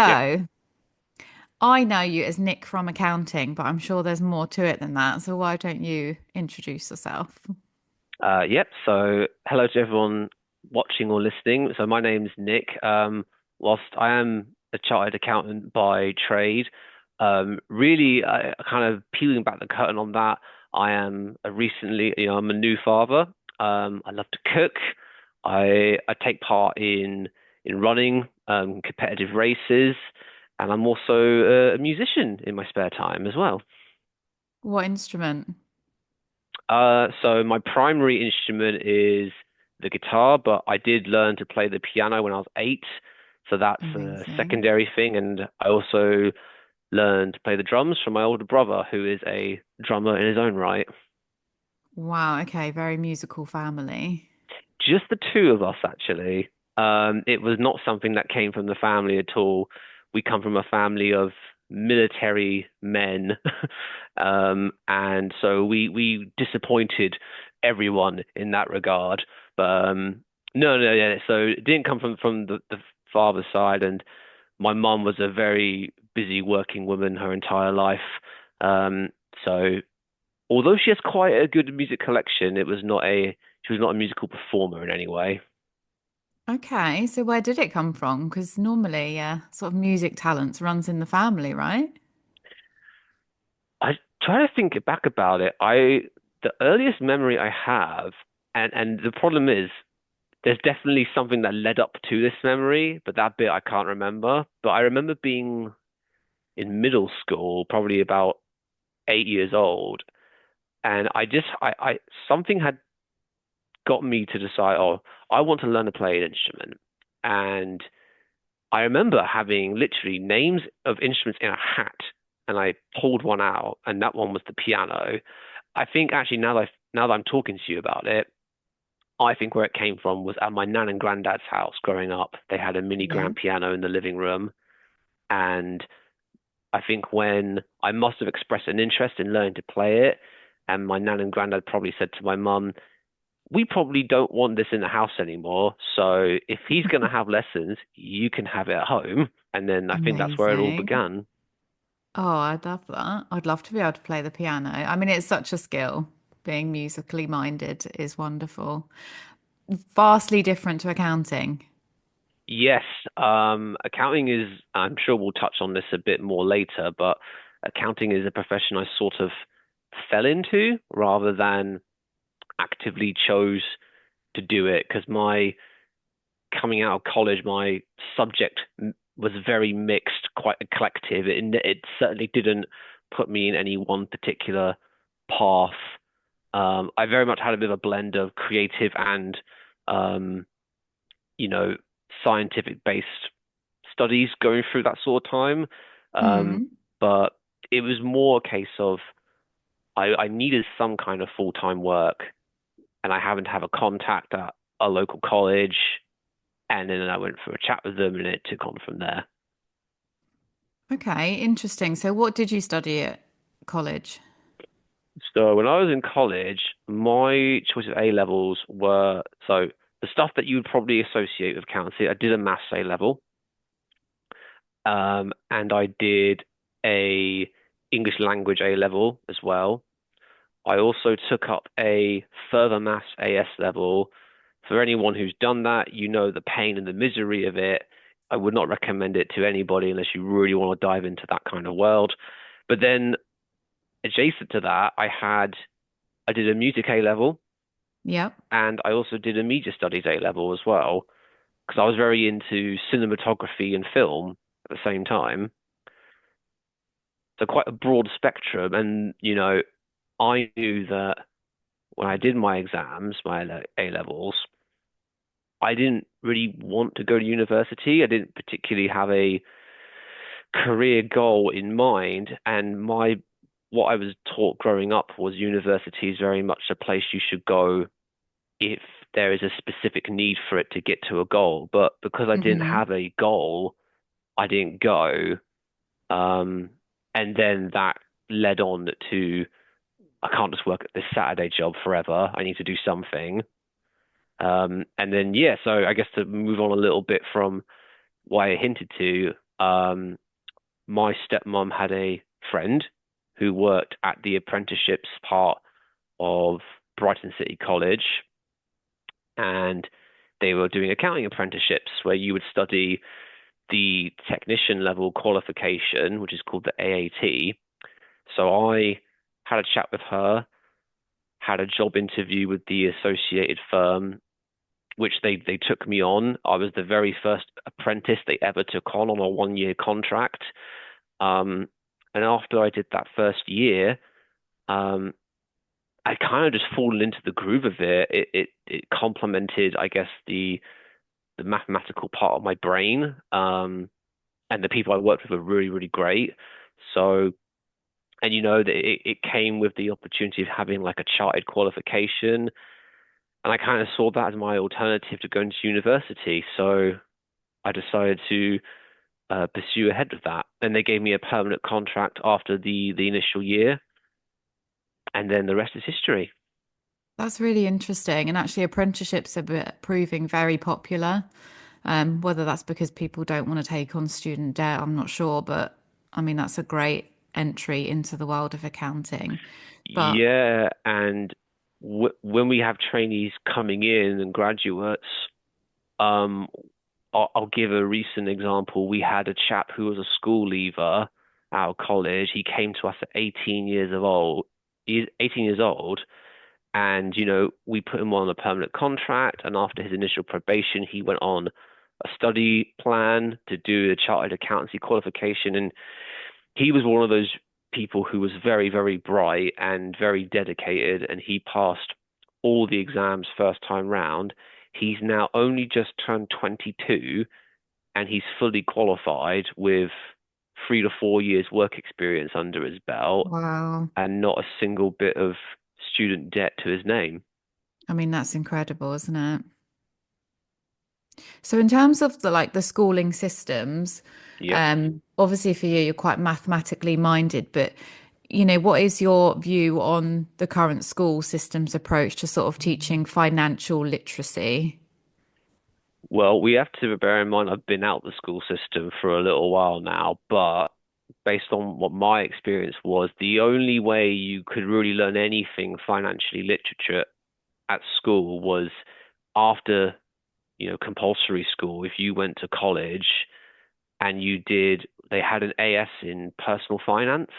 Yep. So I know you as Nick from accounting, but I'm sure there's more to it than that. So why don't you introduce yourself? Yep. So hello to everyone watching or listening. So my name's Nick. Whilst I am a chartered accountant by trade, really kind of peeling back the curtain on that, I am I'm a new father. I love to cook. I take part in running competitive races, and I'm also a musician in my spare time as well. What instrument? So my primary instrument is the guitar, but I did learn to play the piano when I was 8. So that's a Amazing. secondary thing. And I also learned to play the drums from my older brother, who is a drummer in his own right. Wow. Okay. Very musical family. Just the two of us, actually. It was not something that came from the family at all. We come from a family of military men, and so we disappointed everyone in that regard. But no, yeah. So it didn't come from the father's side, and my mum was a very busy working woman her entire life. Um, so although she has quite a good music collection, she was not a musical performer in any way. Okay. So where did it come from? Because normally, sort of music talents runs in the family, right? I try to think back about it. The earliest memory I have, and the problem is there's definitely something that led up to this memory, but that bit I can't remember. But I remember being in middle school, probably about 8 years old, and I something had got me to decide, oh, I want to learn to play an instrument. And I remember having literally names of instruments in a hat, and I pulled one out, and that one was the piano. I think actually now that I'm talking to you about it, I think where it came from was at my nan and granddad's house growing up. They had a mini Yeah. grand piano in the living room, and I think when I must have expressed an interest in learning to play it, and my nan and granddad probably said to my mum, we probably don't want this in the house anymore. So if he's going to have lessons, you can have it at home. And then I think that's where it all Amazing. began. Oh, I'd love that. I'd love to be able to play the piano. I mean, it's such a skill. Being musically minded is wonderful. Vastly different to accounting. Yes, accounting is, I'm sure we'll touch on this a bit more later, but accounting is a profession I sort of fell into rather than actively chose to do it because my coming out of college, my subject was very mixed, quite eclectic. It certainly didn't put me in any one particular path. I very much had a bit of a blend of creative and, um, you know, scientific based studies going through that sort of time. Um, Mm. but it was more a case of I needed some kind of full-time work and I happened to have a contact at a local college and then I went for a chat with them and it took on from there. Okay, interesting. So, what did you study at college? So when I was in college, my choice of A levels were so the stuff that you would probably associate with accountancy. I did a maths A level, and I did a English language A level as well. I also took up a further maths AS level. For anyone who's done that, you know the pain and the misery of it. I would not recommend it to anybody unless you really want to dive into that kind of world. But then adjacent to that, I did a music A level Yep. and I also did a media studies A level as well because I was very into cinematography and film at the same time. So quite a broad spectrum. And, I knew that when I did my exams, my A levels, I didn't really want to go to university. I didn't particularly have a career goal in mind. And what I was taught growing up was university is very much a place you should go if there is a specific need for it to get to a goal. But because I didn't Hmm. have a goal, I didn't go. Um, and then that led on to I can't just work at this Saturday job forever. I need to do something. And then yeah, so I guess to move on a little bit from why I hinted to, Um, my stepmom had a friend who worked at the apprenticeships part of Brighton City College, and they were doing accounting apprenticeships where you would study the technician level qualification, which is called the AAT. So I had a chat with her, had a job interview with the associated firm, which they took me on. I was the very first apprentice they ever took on a 1 year contract. Um, and after I did that first year, um, I kind of just fallen into the groove of it. It complemented, I guess, the mathematical part of my brain. And the people I worked with were really, really great. So, and it came with the opportunity of having like a chartered qualification. And I kind of saw that as my alternative to going to university. So I decided to pursue ahead with that. And they gave me a permanent contract after the initial year, and then the rest is history. That's really interesting. And actually, apprenticeships are proving very popular. Whether that's because people don't want to take on student debt, I'm not sure. But I mean, that's a great entry into the world of accounting. But Yeah, and when we have trainees coming in and graduates, um, I'll give a recent example. We had a chap who was a school leaver out of college. He came to us at 18 years of old. He's 18 years old, and we put him on a permanent contract. And after his initial probation, he went on a study plan to do a chartered accountancy qualification. And he was one of those people who was very, very bright and very dedicated, and he passed all the exams first time round. He's now only just turned 22, and he's fully qualified with 3 to 4 years work experience under his belt wow, and not a single bit of student debt to his name. I mean, that's incredible, isn't it? So in terms of the schooling systems, Yep. obviously for you, you're quite mathematically minded, but what is your view on the current school systems approach to sort of teaching financial literacy? Well, we have to bear in mind I've been out the school system for a little while now, but based on what my experience was, the only way you could really learn anything financially literature at school was after, compulsory school. If you went to college and they had an AS in personal finance.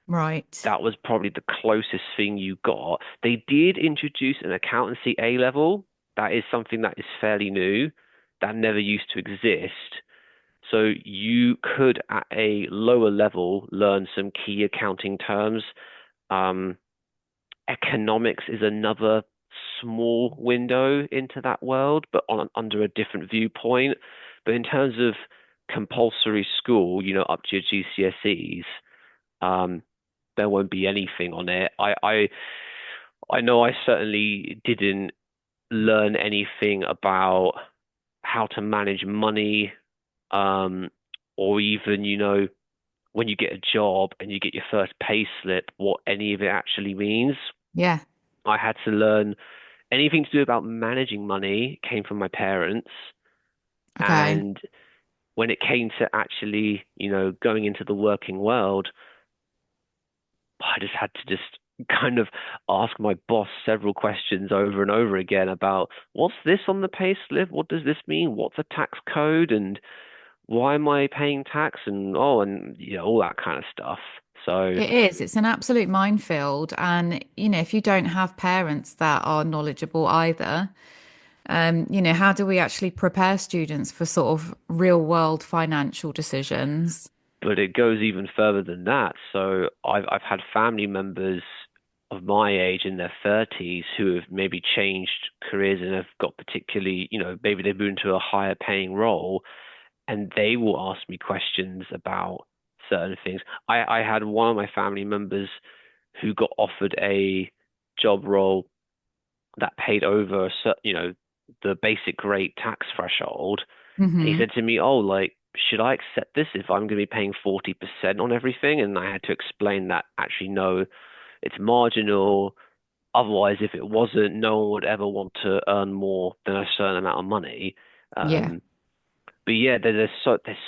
Right. That was probably the closest thing you got. They did introduce an accountancy A level. That is something that is fairly new. That never used to exist. So you could, at a lower level, learn some key accounting terms. Um, Economics is another small window into that world, but under a different viewpoint. But in terms of compulsory school, up to your GCSEs, um, there won't be anything on it. I know I certainly didn't learn anything about how to manage money, um, or even, when you get a job and you get your first pay slip, what any of it actually means. Yeah. I had to learn anything to do about managing money came from my parents. Okay. And when it came to actually, going into the working world, I just had to just kind of ask my boss several questions over and over again about what's this on the pay slip? What does this mean? What's a tax code? And why am I paying tax? And and all that kind of stuff. So, It is. It's an absolute minefield. And, if you don't have parents that are knowledgeable either, how do we actually prepare students for sort of real world financial decisions? but it goes even further than that. So I've had family members of my age in their 30s who have maybe changed careers and have got particularly, maybe they've moved into a higher paying role, and they will ask me questions about certain things. I had one of my family members who got offered a job role that paid over a the basic rate tax threshold, and he Hmm. said to me, "Oh, like, should I accept this if I'm going to be paying 40% on everything?" And I had to explain that actually no, it's marginal. Otherwise, if it wasn't, no one would ever want to earn more than a certain amount of money. Yeah. Um, But yeah, there's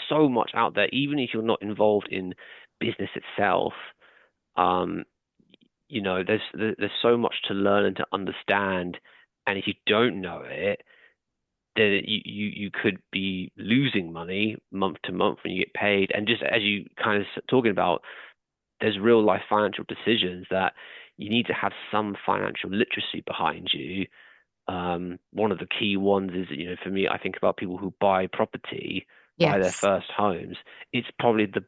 so much out there, even if you're not involved in business itself. Um, there's so much to learn and to understand, and if you don't know it, then you could be losing money month to month when you get paid. And just as you kind of talking about, there's real life financial decisions that you need to have some financial literacy behind you. One of the key ones is, for me, I think about people who buy property, buy their Yes, first homes. It's probably the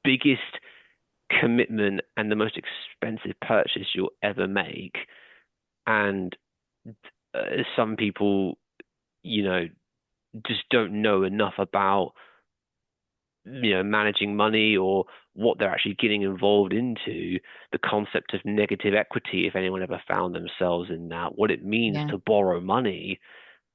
biggest commitment and the most expensive purchase you'll ever make. And some people, you know, just don't know enough about, managing money or what they're actually getting involved into, the concept of negative equity, if anyone ever found themselves in that, what it means yeah. to borrow money,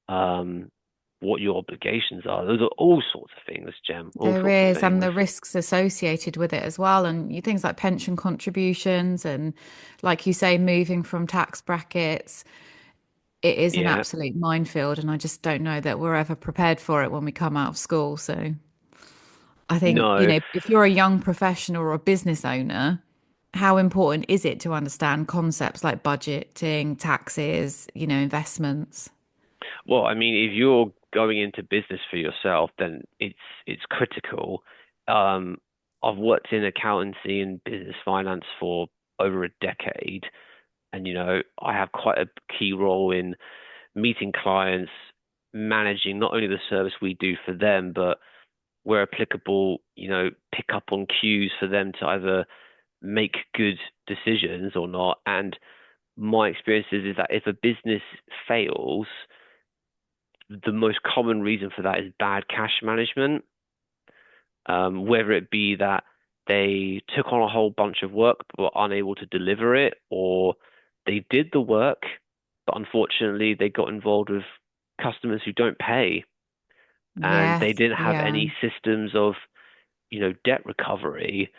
um, what your obligations are. Those are all sorts of things, Jem, all There sorts of is, and things. the risks associated with it as well. And things like pension contributions, and like you say, moving from tax brackets, it is an Yeah. absolute minefield. And I just don't know that we're ever prepared for it when we come out of school. So I think, No. if you're a young professional or a business owner, how important is it to understand concepts like budgeting, taxes, investments? Well, I mean, if you're going into business for yourself, then it's critical. Um, I've worked in accountancy and business finance for over a decade, and I have quite a key role in meeting clients, managing not only the service we do for them, but where applicable, pick up on cues for them to either make good decisions or not. And my experience is that if a business fails, the most common reason for that is bad cash management, whether it be that they took on a whole bunch of work but were unable to deliver it, or they did the work, but unfortunately they got involved with customers who don't pay, and they Yes, didn't have yeah, any systems of, debt recovery,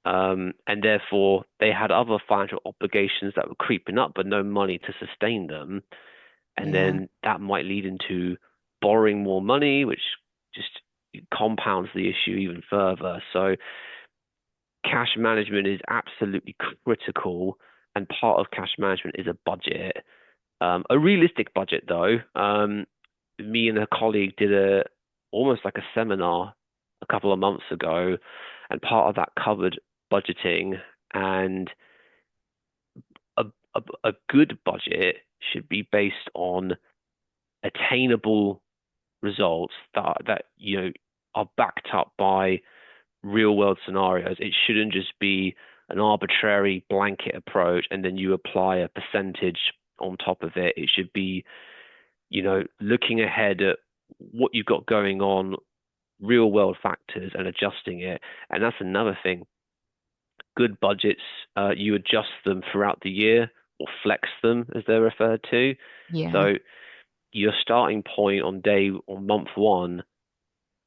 and therefore they had other financial obligations that were creeping up, but no money to sustain them. And yeah, then that might lead into borrowing more money, which just compounds the issue even further. So cash management is absolutely critical, and part of cash management is a budget. A realistic budget, though. Me and a colleague did a almost like a seminar a couple of months ago, and part of that covered budgeting. And a a good budget should be based on attainable results that are backed up by real world scenarios. It shouldn't just be an arbitrary blanket approach and then you apply a percentage on top of it. It should be, looking ahead at what you've got going on, real world factors, and adjusting it. And that's another thing. Good budgets, you adjust them throughout the year or flex them as they're referred to. yeah, So your starting point on month one,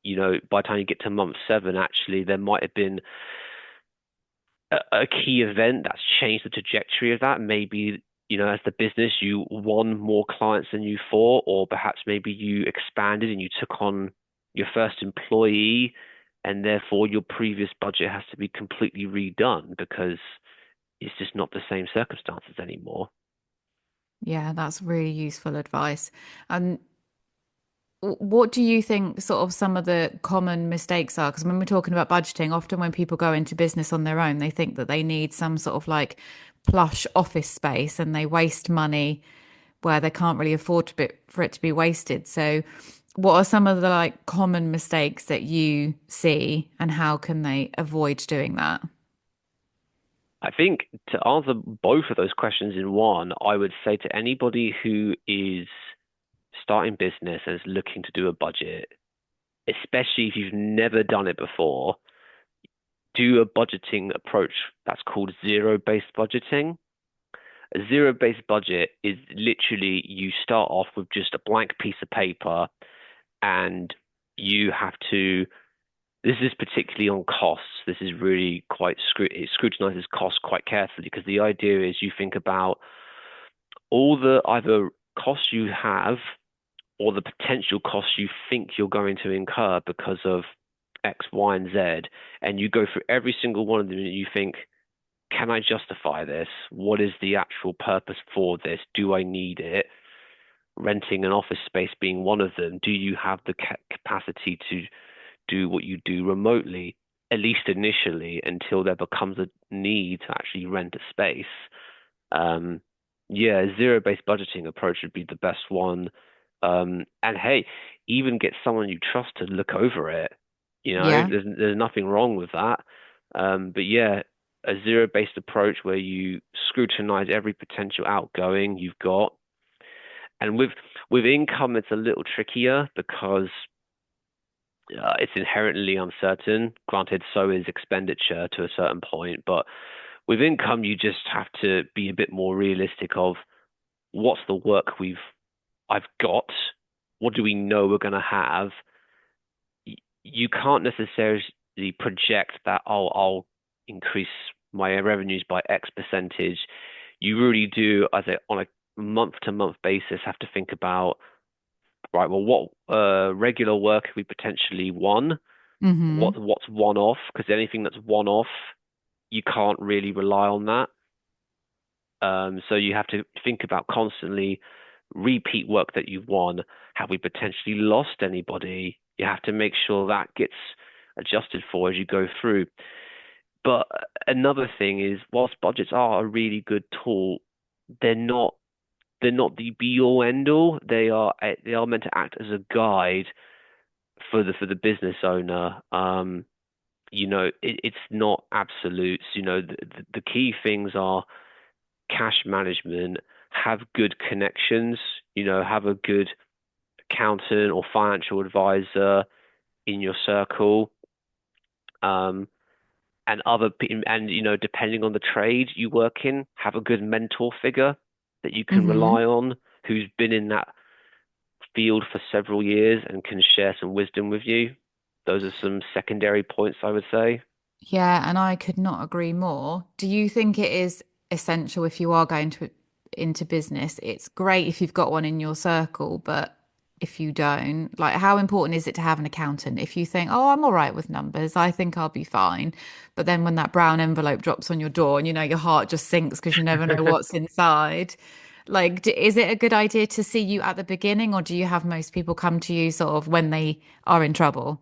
by the time you get to month seven, actually, there might have been a key event that's changed the trajectory of that. Maybe, as the business, you won more clients than you thought, or perhaps maybe you expanded and you took on your first employee, and therefore your previous budget has to be completely redone because it's just not the same circumstances anymore. yeah, that's really useful advice. And what do you think sort of some of the common mistakes are? Because when we're talking about budgeting, often when people go into business on their own, they think that they need some sort of like plush office space and they waste money where they can't really afford for it to be wasted. So, what are some of the like common mistakes that you see and how can they avoid doing that? I think to answer both of those questions in one, I would say to anybody who is starting business and is looking to do a budget, especially if you've never done it before, do a budgeting approach that's called zero-based budgeting. A zero-based budget is literally you start off with just a blank piece of paper and you have to, this is particularly on costs. This is really it scrutinizes costs quite carefully because the idea is you think about all the either costs you have or the potential costs you think you're going to incur because of X, Y, and Z, and you go through every single one of them and you think, can I justify this? What is the actual purpose for this? Do I need it? Renting an office space being one of them. Do you have the capacity to do what you do remotely, at least initially, until there becomes a need to actually rent a space? Um, yeah, a zero-based budgeting approach would be the best one. And hey, even get someone you trust to look over it. Yeah. There's nothing wrong with that. But yeah, a zero-based approach where you scrutinize every potential outgoing you've got. And with income, it's a little trickier because it's inherently uncertain. Granted, so is expenditure to a certain point, but with income, you just have to be a bit more realistic of what's the work I've got, what do we know we're going to have. You can't necessarily project that, oh, I'll increase my revenues by X percentage. You really do, on a month to month basis, have to think about, right, well, what regular work have we potentially won? Hmm. What's one off? Because anything that's one off, you can't really rely on that. So you have to think about constantly repeat work that you've won. Have we potentially lost anybody? You have to make sure that gets adjusted for as you go through. But another thing is, whilst budgets are a really good tool, they're not they're not the be all end all. They are meant to act as a guide for the business owner. It's not absolutes. The key things are cash management, have good connections, have a good accountant or financial advisor in your circle, um, depending on the trade you work in, have a good mentor figure that you can Hmm. rely on, who's been in that field for several years and can share some wisdom with you. Those are some secondary points, I would say. Yeah, and I could not agree more. Do you think it is essential if you are going to into business? It's great if you've got one in your circle, but if you don't, like how important is it to have an accountant? If you think, "Oh, I'm all right with numbers, I think I'll be fine." But then when that brown envelope drops on your door and your heart just sinks because you never know what's inside. Like, is it a good idea to see you at the beginning, or do you have most people come to you sort of when they are in trouble?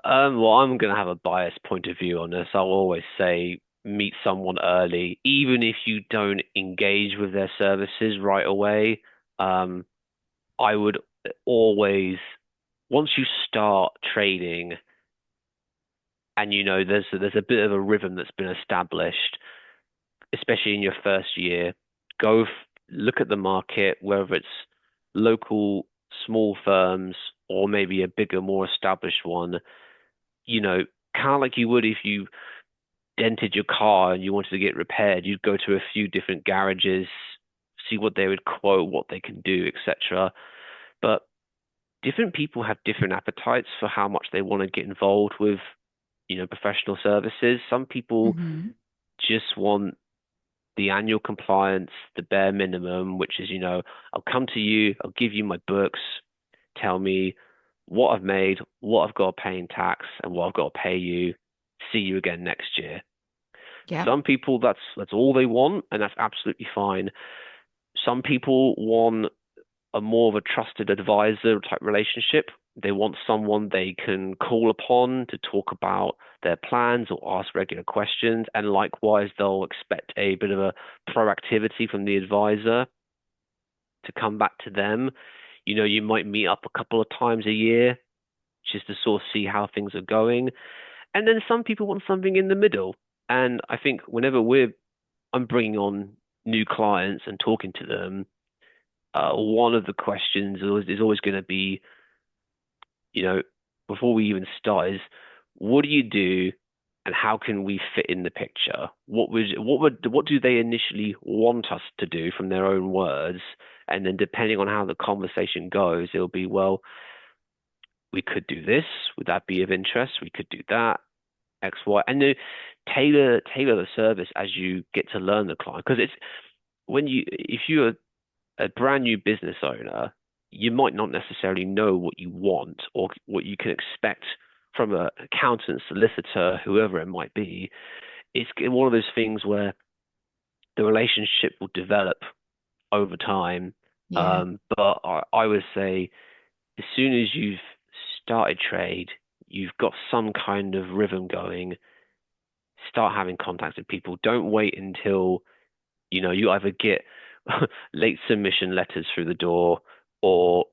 Well, I'm going to have a biased point of view on this. I'll always say meet someone early, even if you don't engage with their services right away. Um, I would always, once you start trading and there's a bit of a rhythm that's been established, especially in your first year, look at the market, whether it's local small firms or maybe a bigger, more established one, you know, kind of like you would if you dented your car and you wanted to get repaired, you'd go to a few different garages, see what they would quote, what they can do, etc. But different people have different appetites for how much they want to get involved with, professional services. Some people Hmm. just want the annual compliance, the bare minimum, which is, I'll come to you, I'll give you my books, tell me what I've made, what I've got to pay in tax, and what I've got to pay you. See you again next year. Yeah. Some people that's all they want, and that's absolutely fine. Some people want a more of a trusted advisor type relationship. They want someone they can call upon to talk about their plans or ask regular questions. And likewise, they'll expect a bit of a proactivity from the advisor to come back to them. You might meet up a couple of times a year just to sort of see how things are going. And then some people want something in the middle. And I think whenever I'm bringing on new clients and talking to them, one of the questions is always going to be, you know, before we even start, is what do you do, and how can we fit in the picture? What do they initially want us to do from their own words, and then depending on how the conversation goes, it'll be, well, we could do this. Would that be of interest? We could do that. X, Y, and then tailor the service as you get to learn the client. Because if you're a brand new business owner, you might not necessarily know what you want or what you can expect from an accountant, solicitor, whoever it might be. It's one of those things where the relationship will develop over time. Yeah. But I would say as soon as you've started trade, you've got some kind of rhythm going, start having contacts with people. Don't wait until, you either get late submission letters through the door or,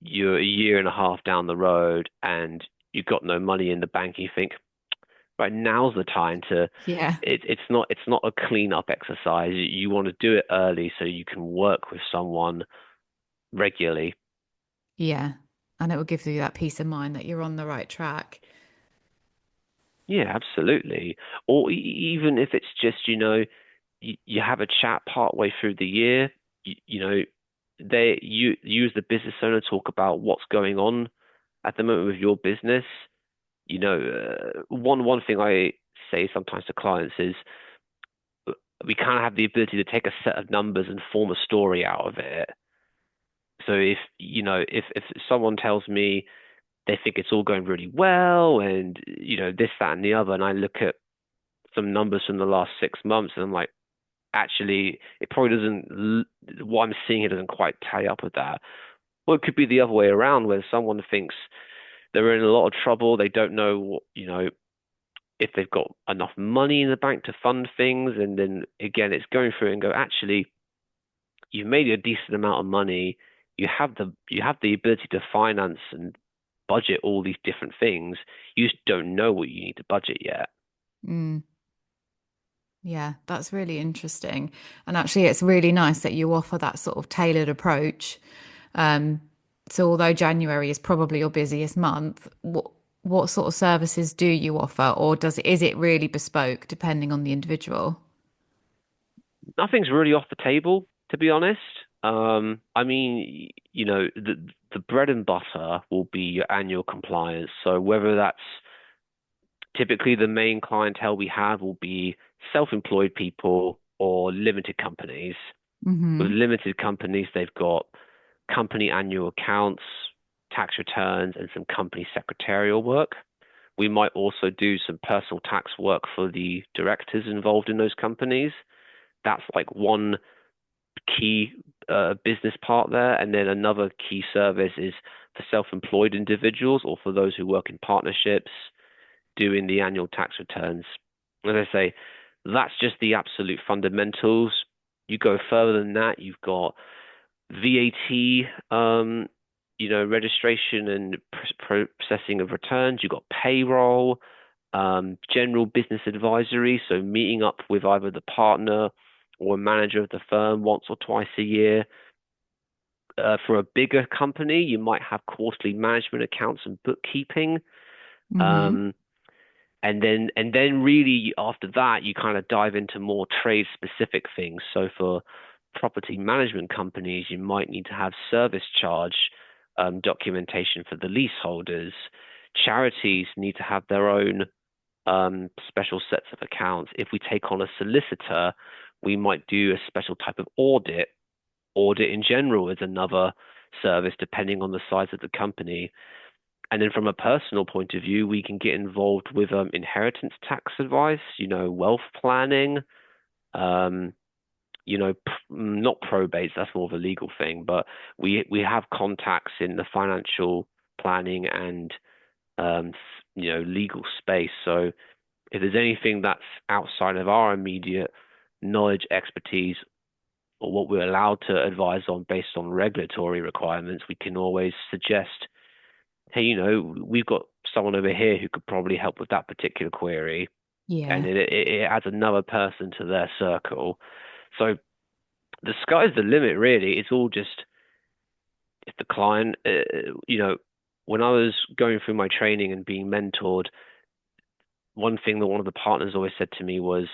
you're a year and a half down the road and you've got no money in the bank. And you think, right, now's the time to. Yeah. It's not a cleanup exercise. You want to do it early so you can work with someone regularly. Yeah. And it will give you that peace of mind that you're on the right track. Yeah, absolutely. Or even if it's just, you have a chat part way through the year, you as the business owner talk about what's going on at the moment with your business. One thing I say sometimes to clients is we kind of have the ability to take a set of numbers and form a story out of it. So if someone tells me they think it's all going really well and this, that, and the other, and I look at some numbers from the last 6 months and I'm like, actually, it probably doesn't. What I'm seeing here doesn't quite tie up with that. Well, it could be the other way around, where someone thinks they're in a lot of trouble. They don't know if they've got enough money in the bank to fund things, and then again, it's going through and go, actually, you've made a decent amount of money. You have the ability to finance and budget all these different things. You just don't know what you need to budget yet. Mm. Yeah, that's really interesting. And actually, it's really nice that you offer that sort of tailored approach. Um, so although January is probably your busiest month, what sort of services do you offer, or is it really bespoke depending on the individual? Nothing's really off the table, to be honest. I mean, the bread and butter will be your annual compliance. So whether that's typically the main clientele we have will be self-employed people or limited companies. With Hmm. limited companies, they've got company annual accounts, tax returns, and some company secretarial work. We might also do some personal tax work for the directors involved in those companies. That's like one key business part there. And then another key service is for self-employed individuals or for those who work in partnerships doing the annual tax returns. As I say, that's just the absolute fundamentals. You go further than that, you've got VAT, registration and processing of returns. You've got payroll, general business advisory, so meeting up with either the partner or a manager of the firm once or twice a year. For a bigger company, you might have quarterly management accounts and bookkeeping. Hmm. Um, and then really after that, you kind of dive into more trade specific things. So for property management companies, you might need to have service charge documentation for the leaseholders. Charities need to have their own special sets of accounts. If we take on a solicitor, we might do a special type of audit. Audit in general is another service depending on the size of the company. And then from a personal point of view, we can get involved with inheritance tax advice, wealth planning, um, not probates, that's more of a legal thing, but we have contacts in the financial planning and um, legal space. So if there's anything that's outside of our immediate knowledge, expertise, or what we're allowed to advise on based on regulatory requirements, we can always suggest, hey, we've got someone over here who could probably help with that particular query, and Yeah. it adds another person to their circle. So the sky's the limit, really. It's all just if the client, when I was going through my training and being mentored, one thing that one of the partners always said to me was,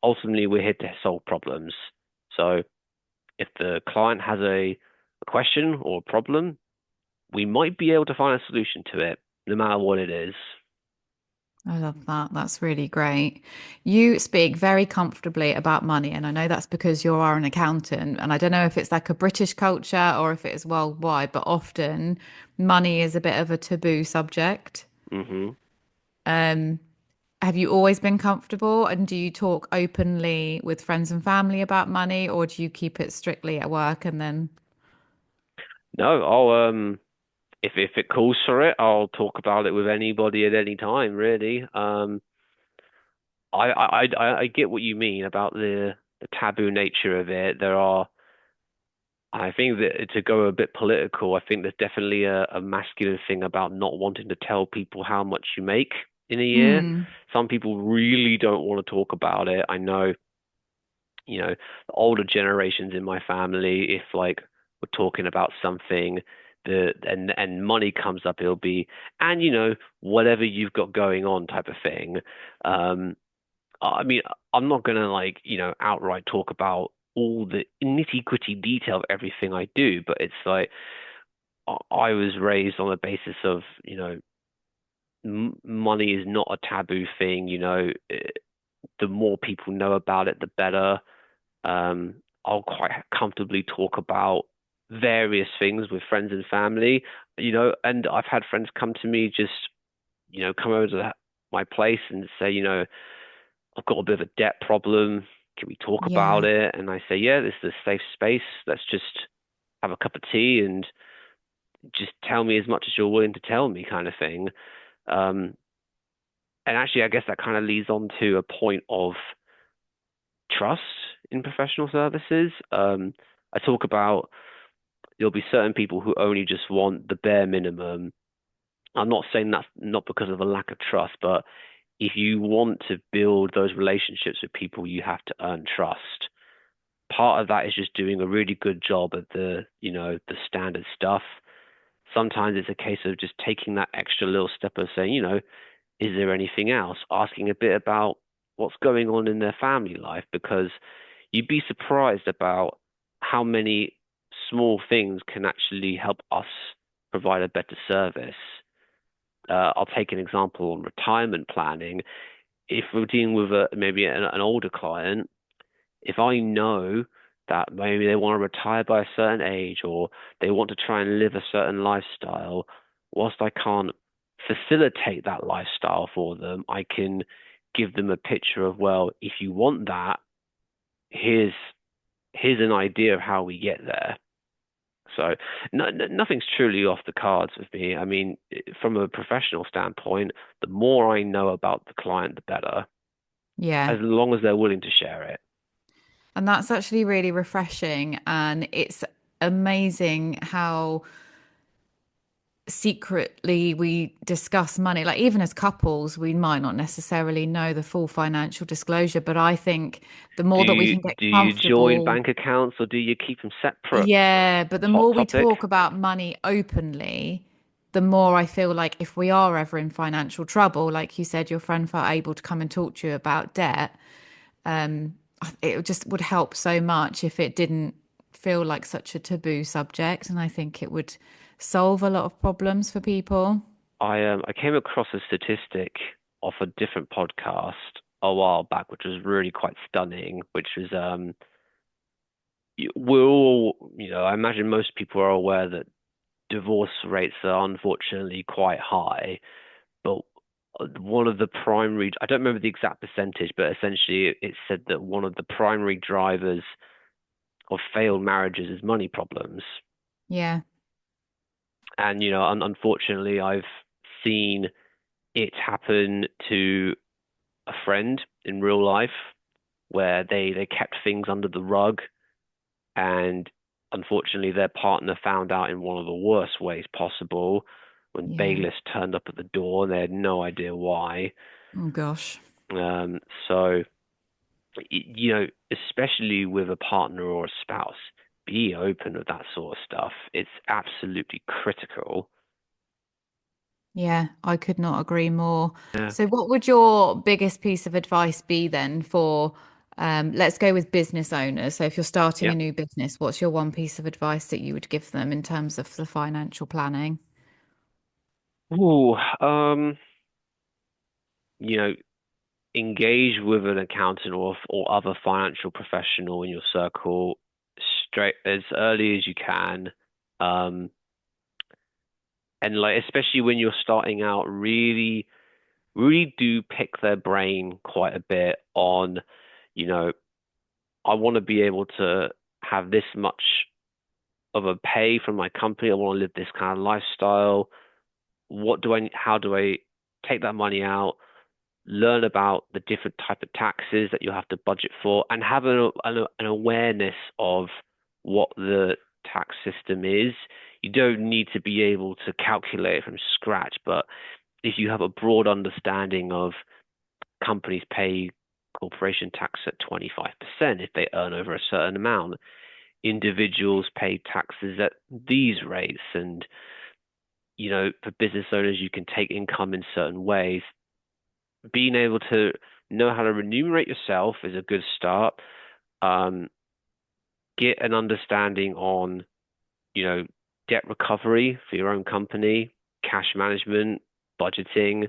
ultimately, we're here to solve problems. So if the client has a question or a problem, we might be able to find a solution to it, no matter what it is. I love that. That's really great. You speak very comfortably about money, and I know that's because you are an accountant. And I don't know if it's like a British culture or if it is worldwide, but often money is a bit of a taboo subject. Hmm. Um, have you always been comfortable? And do you talk openly with friends and family about money, or do you keep it strictly at work and then, No, I'll if it calls for it, I'll talk about it with anybody at any time, really. I get what you mean about the taboo nature of it. I think that to go a bit political, I think there's definitely a masculine thing about not wanting to tell people how much you make in a year. mm, Some people really don't want to talk about it. I know, the older generations in my family, if like we're talking about something and money comes up, it'll be, and whatever you've got going on type of thing. Um, I mean, I'm not gonna like, outright talk about all the nitty-gritty detail of everything I do, but it's like I was raised on the basis of, m money is not a taboo thing, the more people know about it, the better. I'll quite comfortably talk about various things with friends and family, and I've had friends come to me just, come over to my place and say, I've got a bit of a debt problem. Can we talk about yeah. it? And I say, yeah, this is a safe space. Let's just have a cup of tea and just tell me as much as you're willing to tell me, kind of thing. Um, and actually, I guess that kind of leads on to a point of trust in professional services. I talk about there'll be certain people who only just want the bare minimum. I'm not saying that's not because of a lack of trust, but if you want to build those relationships with people, you have to earn trust. Part of that is just doing a really good job at the standard stuff. Sometimes it's a case of just taking that extra little step of saying, is there anything else? Asking a bit about what's going on in their family life, because you'd be surprised about how many small things can actually help us provide a better service. I'll take an example on retirement planning. If we're dealing with maybe an older client, if I know that maybe they want to retire by a certain age or they want to try and live a certain lifestyle, whilst I can't facilitate that lifestyle for them, I can give them a picture of, well, if you want that, here's here's an idea of how we get there. So nothing's truly off the cards with me. I mean, from a professional standpoint, the more I know about the client, the better, Yeah. as long as they're willing to share it. And that's actually really refreshing. And it's amazing how secretly we discuss money. Like, even as couples, we might not necessarily know the full financial disclosure, but I think the Do more that we you can get do you join comfortable, bank accounts or do you keep them separate? yeah, but the Hot more we topic. talk about money openly, the more I feel like if we are ever in financial trouble, like you said, your friend felt able to come and talk to you about debt, it just would help so much if it didn't feel like such a taboo subject. And I think it would solve a lot of problems for people. I came across a statistic off a different podcast a while back, which was really quite stunning, which was we're all, I imagine most people are aware that divorce rates are unfortunately quite high, but one of the primary, I don't remember the exact percentage, but essentially it said that one of the primary drivers of failed marriages is money problems. Yeah, And, unfortunately, I've seen it happen to a friend in real life where they kept things under the rug, and unfortunately their partner found out in one of the worst ways possible when yeah. bailiffs turned up at the door and they had no idea why. Oh gosh. So especially with a partner or a spouse, be open with that sort of stuff. It's absolutely critical. Yeah, I could not agree more. Yeah. So what would your biggest piece of advice be then for, let's go with business owners. So if you're starting Yeah. a new business, what's your one piece of advice that you would give them in terms of the financial planning? Ooh, you know, engage with an accountant or other financial professional in your circle straight as early as you can. Um, and like especially when you're starting out, really do pick their brain quite a bit on, you know, I want to be able to have this much of a pay from my company. I want to live this kind of lifestyle. How do I take that money out? Learn about the different type of taxes that you have to budget for, and have an awareness of what the tax system is. You don't need to be able to calculate it from scratch, but if you have a broad understanding of companies pay corporation tax at 25% if they earn over a certain amount, individuals pay taxes at these rates, and for business owners, you can take income in certain ways. Being able to know how to remunerate yourself is a good start. Um, get an understanding on, you know, debt recovery for your own company, cash management, budgeting.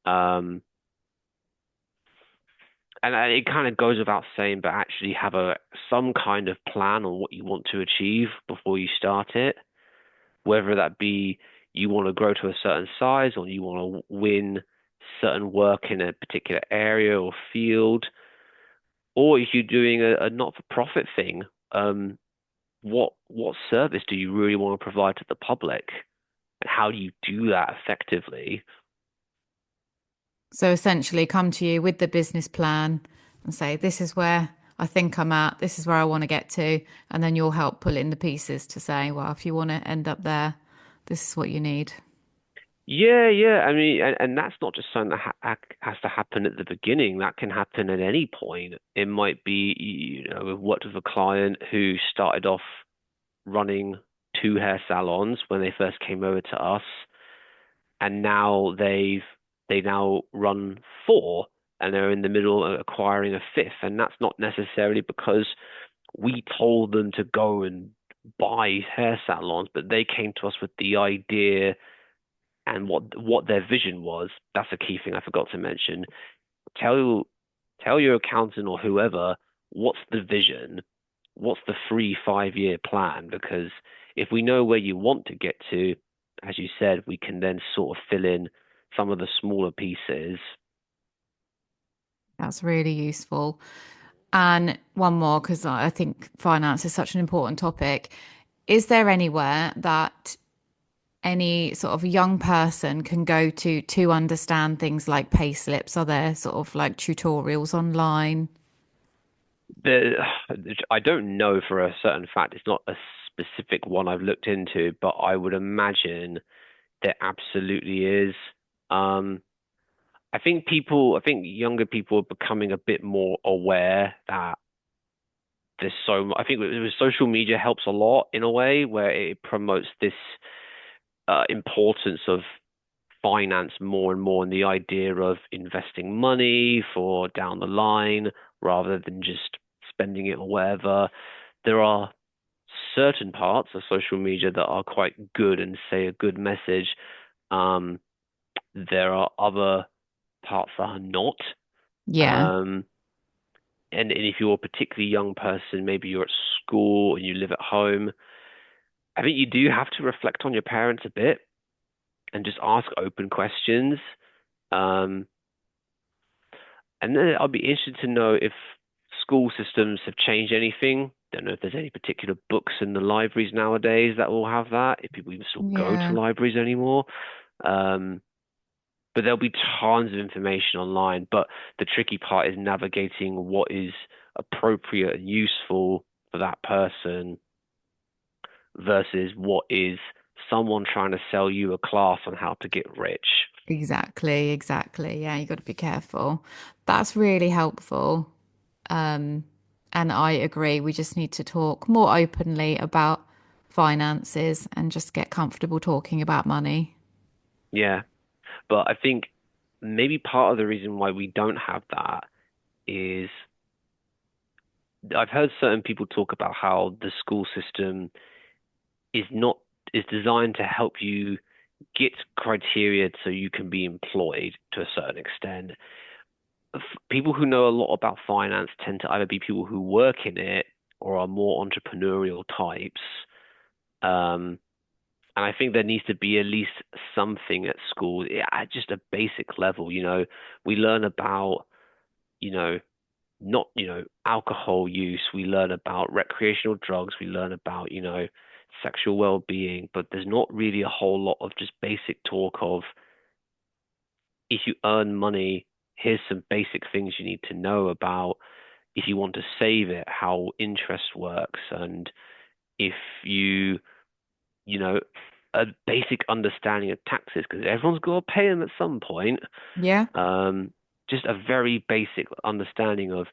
Um, and it kind of goes without saying, but actually have some kind of plan on what you want to achieve before you start it, whether that be you want to grow to a certain size or you want to win certain work in a particular area or field, or if you're doing a not-for-profit thing, what service do you really want to provide to the public, and how do you do that effectively? So essentially, come to you with the business plan and say, this is where I think I'm at, this is where I want to get to. And then you'll help pull in the pieces to say, well, if you want to end up there, this is what you need. Yeah, yeah. I mean, and that's not just something that has to happen at the beginning. That can happen at any point. It might be, we've worked with a client who started off running two hair salons when they first came over to us, and now they now run four, and they're in the middle of acquiring a fifth. And that's not necessarily because we told them to go and buy hair salons, but they came to us with the idea and what their vision was. That's a key thing I forgot to mention. Tell tell your accountant or whoever what's the vision, what's the 3 5 year plan, because if we know where you want to get to, as you said, we can then sort of fill in some of the smaller pieces. That's really useful. And one more, because I think finance is such an important topic. Is there anywhere that any sort of young person can go to understand things like pay slips? Are there sort of like tutorials online? The, I don't know for a certain fact. It's not a specific one I've looked into, but I would imagine there absolutely is. Um, I think younger people are becoming a bit more aware that there's so much. I think with social media helps a lot in a way where it promotes this importance of finance more and more, and the idea of investing money for down the line rather than just spending it or whatever. There are certain parts of social media that are quite good and say a good message. Um, there are other parts that are not. Yeah, Um, and if you're a particularly young person, maybe you're at school and you live at home, I think you do have to reflect on your parents a bit and just ask open questions. Um, and then I'll be interested to know if school systems have changed anything. Don't know if there's any particular books in the libraries nowadays that will have that, if people even still go to yeah, libraries anymore. Um, but there'll be tons of information online. But the tricky part is navigating what is appropriate and useful for that person versus what is someone trying to sell you a class on how to get rich. exactly, exactly. Yeah, you got to be careful. That's really helpful. Um, and I agree. We just need to talk more openly about finances and just get comfortable talking about money. Yeah. But I think maybe part of the reason why we don't have that is I've heard certain people talk about how the school system is not is designed to help you get criteria so you can be employed to a certain extent. People who know a lot about finance tend to either be people who work in it or are more entrepreneurial types. Um, and I think there needs to be at least something at school, yeah, at just a basic level. We learn about, you know, not, alcohol use. We learn about recreational drugs. We learn about, sexual well-being, but there's not really a whole lot of just basic talk of if you earn money, here's some basic things you need to know about if you want to save it, how interest works, and if you know, a basic understanding of taxes, because everyone's got to pay them at some point. Yeah. Um, just a very basic understanding of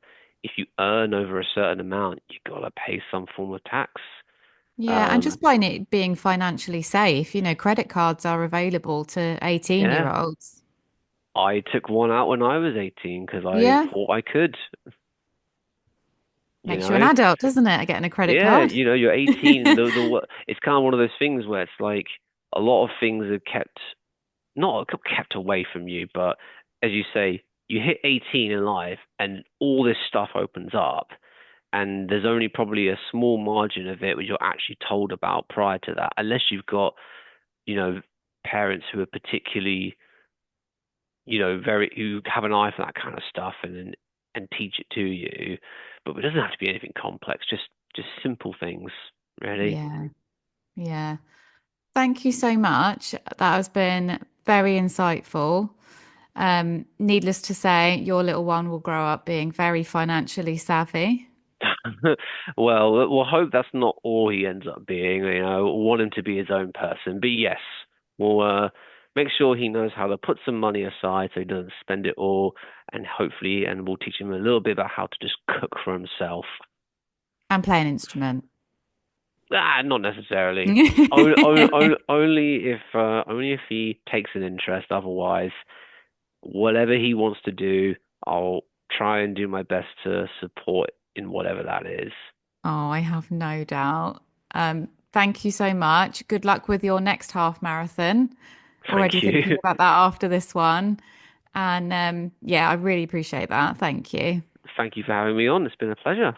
if you earn over a certain amount, you got to pay some form of tax. Yeah, and Um, just by it being financially safe, credit cards are available to 18 year yeah, olds. I took one out when I was 18 because I Yeah, thought I could, you makes you an know. adult, doesn't it? Getting a credit Yeah, card. you're 18. It's kind of one of those things where it's like a lot of things are kept not kept away from you, but as you say, you hit 18 in life and all this stuff opens up, and there's only probably a small margin of it which you're actually told about prior to that, unless you've got, you know, parents who are particularly, very who have an eye for that kind of stuff and teach it to you. But it doesn't have to be anything complex, just simple things, really. Yeah, yeah. Thank you so much. That has been very insightful. Needless to say, your little one will grow up being very financially savvy. Well, we'll hope that's not all he ends up being. We'll want him to be his own person. But yes, we'll make sure he knows how to put some money aside so he doesn't spend it all, and we'll teach him a little bit about how to just cook for himself. And play an instrument. Not necessarily. Only if he takes an interest. Otherwise, whatever he wants to do, I'll try and do my best to support in whatever that is. Oh, I have no doubt. Thank you so much. Good luck with your next half marathon. Already Thank thinking you. about that after this one. And yeah, I really appreciate that. Thank you. Thank you for having me on. It's been a pleasure.